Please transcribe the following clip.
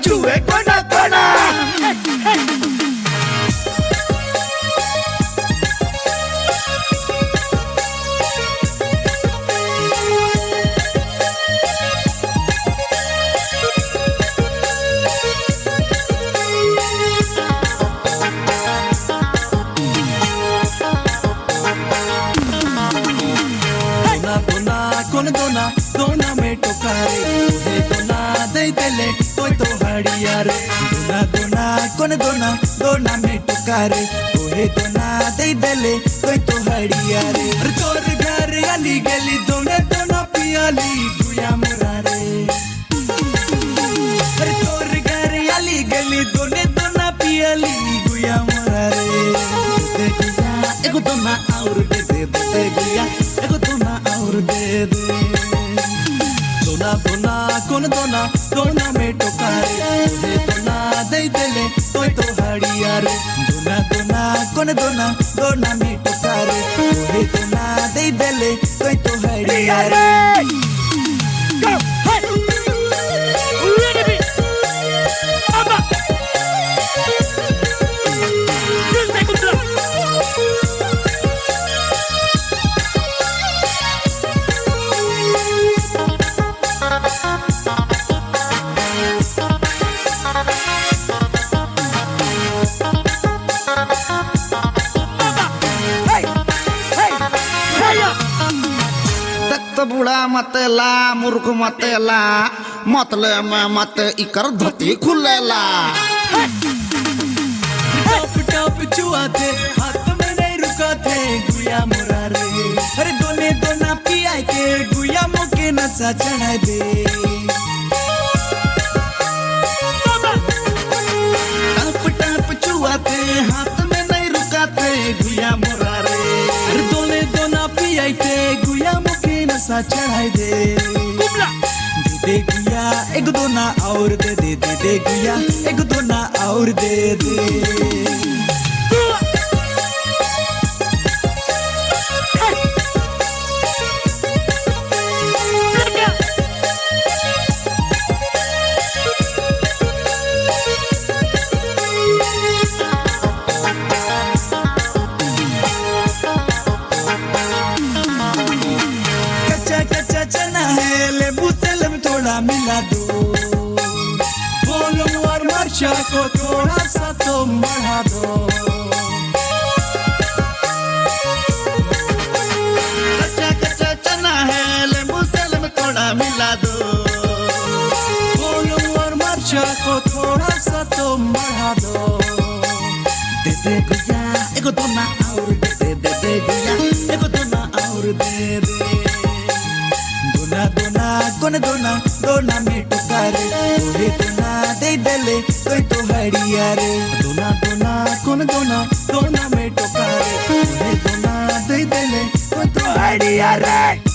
चूहे कोना कोना दोना दोना में टोकारे दोना दे देले कोई तो हड़िया रे दोना दोना कोन दोना दोना में टोकारे ओहे दोना दे देले कोई तो हड़िया रे तोर घर आली गली दोने दोना पियाली गुया मोरा रे तोर घर आली गली दोने दोना पियाली गुया मोरा रे दे गुया एगो दोना और दे दे दे गुया एगो दोना और दे दे दोना दोना कोन दोना दोना में टोकारे दोना दे देले तोय तो हड़िया रे दोना दोना कोन दोना दोना में टोकारे दोना दे देले तोय तो हड़िया रे Go! Hey! Ready me! Abba! Music control! बुढ़ा मतला मूर्ख मतला मतले में मत इकर धोती खुलेला टॉप टॉप चुआते हाथ में नहीं रुकाते गुया मोरा रे अरे दोने दोना पिया के गुया मोके नचा चढ़ा दे टॉप टॉप चुआते हाथ में नहीं रुकाते गुया मोरा रे अरे दोने दोना पिया के गुया मोके नचा चढ़ा दे दे गुया एक दोना और दे दे दे दे गुया एक दोना और दे दे कच्चा चना है लेबू तेल में थोड़ा मिला दो वॉल्यूम और मर्चा को थोड़ा सा तो बढ़ा दो कच्चा चना है लेबू तेल में थोड़ा मिला दो वॉल्यूम और मर्चा को थोड़ा सा तो बढ़ा दो दे दे गुया एगो दोना और दे दे दे दे गुया एगो दोना और दे दे दोना दोना कोन दोना दोना में टोकारे ओहे दोना दे देले कोई तो हड़िया रे दोना दोना कोन दोना दोना में टोकारे ओहे दोना दे देले कोई तो हड़िया रे।